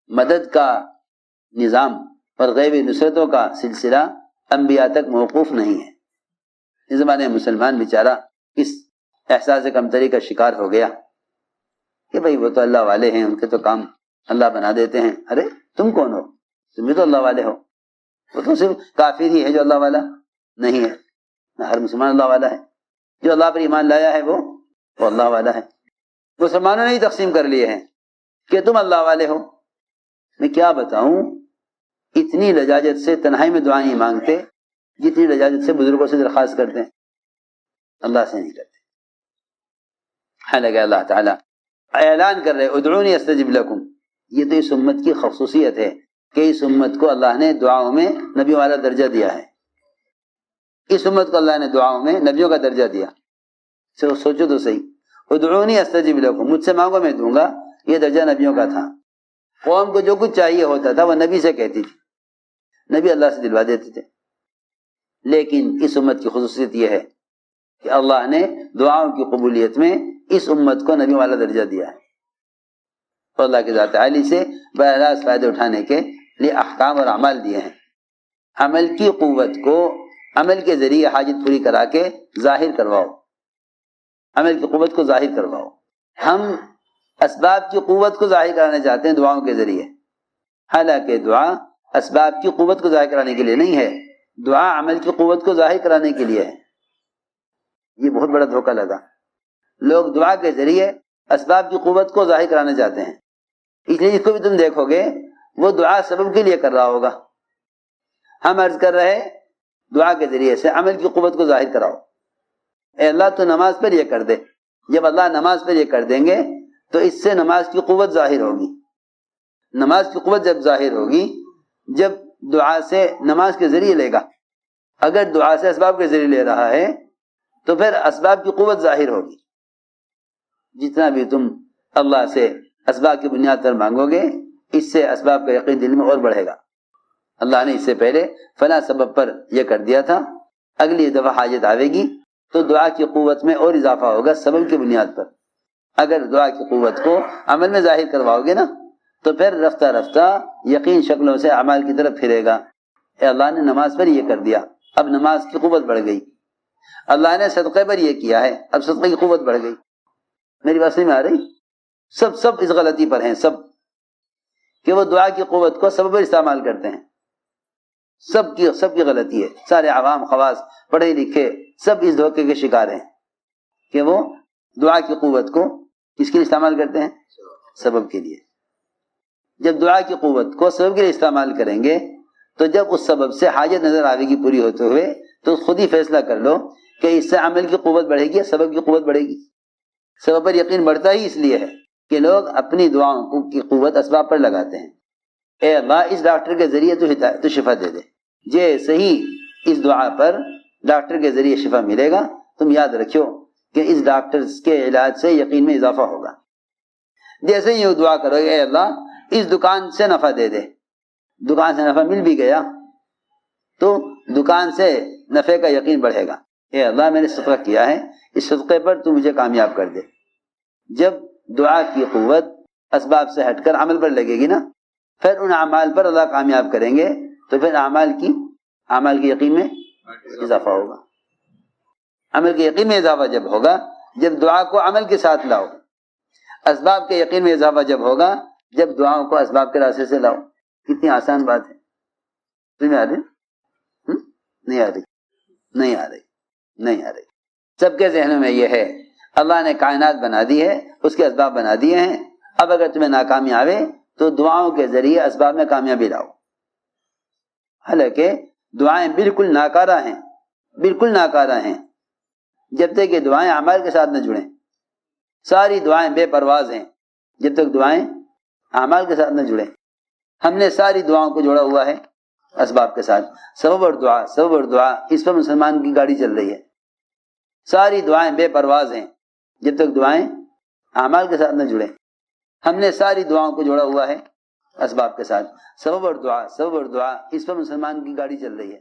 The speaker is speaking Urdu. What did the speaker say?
مدد کا نظام اور غیبی نصرتوں کا سلسلہ انبیاء تک موقوف نہیں ہے۔ اس زمانے میں مسلمان بیچارہ اس احساس کمتری کا شکار ہو گیا کہ بھئی وہ تو اللہ والے ہیں، ان کے تو کام اللہ بنا دیتے ہیں۔ ارے تم کون ہو؟ تم بھی تو اللہ والے ہو۔ وہ تو صرف کافر ہی ہے جو اللہ والا نہیں ہے، ہر مسلمان اللہ والا ہے۔ جو اللہ پر ایمان لایا ہے وہ اللہ والا ہے۔ مسلمانوں نے ہی تقسیم کر لیے ہیں کہ تم اللہ والے ہو۔ میں کیا بتاؤں، اتنی لجاجت سے تنہائی میں دعا نہیں مانگتے جتنی لجاجت سے بزرگوں سے درخواست کرتے ہیں، اللہ سے نہیں کرتے۔ حالانکہ اللہ تعالیٰ اعلان کر رہے ادعونی استجب لکم، یہ تو اس امت کی خصوصیت ہے کہ اس امت کو اللہ نے دعاؤں میں نبی والا درجہ دیا ہے۔ اس امت کو اللہ نے دعاؤں میں نبیوں کا درجہ دیا۔ صرف سوچو تو صحیح، ادعونی استجب لکم، مجھ سے مانگو میں دوں گا، یہ درجہ نبیوں کا تھا۔ قوم کو جو کچھ چاہیے ہوتا تھا وہ نبی سے کہتی تھی، نبی اللہ سے دلوا دیتے تھے۔ لیکن اس امت کی خصوصیت یہ ہے کہ اللہ نے دعاؤں کی قبولیت میں اس امت کو نبی والا درجہ دیا ہے، اور اللہ کی ذات عالی سے براہ راست فائدہ اٹھانے کے لیے احکام اور اعمال دیے ہیں۔ عمل کی قوت کو عمل کے ذریعے حاجت پوری کرا کے ظاہر کرواؤ، عمل کی قوت کو ظاہر کرواؤ۔ ہم اسباب کی قوت کو ظاہر کرانا چاہتے ہیں دعاؤں کے ذریعے، حالانکہ دعا اسباب کی قوت کو ظاہر کرانے کے لیے نہیں ہے، دعا عمل کی قوت کو ظاہر کرانے کے لیے ہے۔ یہ بہت بڑا دھوکہ لگا، لوگ دعا کے ذریعے اسباب کی قوت کو ظاہر کرانا چاہتے ہیں، اس لیے جس کو بھی تم دیکھو گے وہ دعا سبب کے لیے کر رہا ہوگا۔ ہم عرض کر رہے دعا کے ذریعے سے عمل کی قوت کو ظاہر کراؤ۔ اے اللہ تو نماز پر یہ کر دے، جب اللہ نماز پر یہ کر دیں گے تو اس سے نماز کی قوت ظاہر ہوگی۔ نماز کی قوت جب ظاہر ہوگی جب دعا سے نماز کے ذریعے لے گا، اگر دعا سے اسباب کے ذریعے لے رہا ہے تو پھر اسباب کی قوت ظاہر ہوگی۔ جتنا بھی تم اللہ سے اسباب کی بنیاد پر مانگو گے اس سے اسباب کا یقین دل میں اور بڑھے گا۔ اللہ نے اس سے پہلے فلاں سبب پر یہ کر دیا تھا، اگلی دفعہ حاجت آئے گی تو دعا کی قوت میں اور اضافہ ہوگا سبب کی بنیاد پر۔ اگر دعا کی قوت کو عمل میں ظاہر کرواؤ گے نا تو پھر رفتہ رفتہ یقین شکلوں سے اعمال کی طرف پھرے گا۔ اے اللہ نے نماز پر یہ کر دیا، اب نماز کی قوت بڑھ گئی۔ اللہ نے صدقے پر یہ کیا ہے، اب صدقے کی قوت بڑھ گئی۔ میری بات سمجھ میں آ رہی؟ سب اس غلطی پر ہیں، سب کہ وہ دعا کی قوت کو سبب پر استعمال کرتے ہیں۔ سب کی غلطی ہے، سارے عوام خواص پڑھے لکھے سب اس دھوکے کے شکار ہیں کہ وہ دعا کی قوت کو کس کے لیے استعمال کرتے ہیں؟ سبب کے لیے۔ جب دعا کی قوت کو سبب کے لیے استعمال کریں گے تو جب اس سبب سے حاجت نظر آئے گی پوری ہوتے ہوئے تو خود ہی فیصلہ کر لو کہ اس سے عمل کی قوت بڑھے گی یا سبب کی قوت بڑھے گی۔ سبب پر یقین بڑھتا ہی اس لیے ہے کہ لوگ اپنی دعاؤں کی قوت اسباب پر لگاتے ہیں۔ اے اللہ اس ڈاکٹر کے ذریعے تو شفا دے دے، جیسے ہی اس دعا پر ڈاکٹر کے ذریعے شفا ملے گا تم یاد رکھو کہ اس ڈاکٹر کے علاج سے یقین میں اضافہ ہوگا۔ جیسے ہی دعا کرو گے اے اللہ اس دکان سے نفع دے دے، دکان سے نفع مل بھی گیا تو دکان سے نفع کا یقین بڑھے گا۔ اے اللہ میں نے صدقہ کیا ہے، اس صدقے پر تو مجھے کامیاب کر دے۔ جب دعا کی قوت اسباب سے ہٹ کر عمل پر لگے گی نا پھر ان اعمال پر اللہ کامیاب کریں گے تو پھر اعمال کی یقین میں اضافہ ہوگا۔ عمل کے یقین میں اضافہ جب ہوگا جب دعا کو عمل کے ساتھ لاؤ، اسباب کے یقین میں اضافہ جب ہوگا جب دعاؤں کو اسباب کے راستے سے لاؤ۔ کتنی آسان بات ہے، تمہیں آ رہی؟ نہیں آ رہی، نہیں آ رہی، نہیں آ رہی۔ سب کے ذہنوں میں یہ ہے اللہ نے کائنات بنا دی ہے، اس کے اسباب بنا دیے ہیں، اب اگر تمہیں ناکامی آوے تو دعاؤں کے ذریعے اسباب میں کامیابی لاؤ۔ حالانکہ دعائیں بالکل ناکارہ ہیں، بالکل ناکارہ ہیں جب تک کہ دعائیں اعمال کے ساتھ نہ جڑیں۔ ساری دعائیں بے پرواز ہیں جب تک دعائیں اعمال کے ساتھ نہ جڑیں۔ ہم نے ساری دعاؤں کو جوڑا ہوا ہے اسباب کے ساتھ، سبب اور دعا، سبب اور دعا، اس پر مسلمان کی گاڑی چل رہی ہے۔ ساری دعائیں بے پرواز ہیں جب تک دعائیں اعمال کے ساتھ نہ جڑیں۔ ہم نے ساری دعاؤں کو جوڑا ہوا ہے اسباب کے ساتھ، سبب اور دعا، سبب اور دعا، اس پر مسلمان کی گاڑی چل رہی ہے۔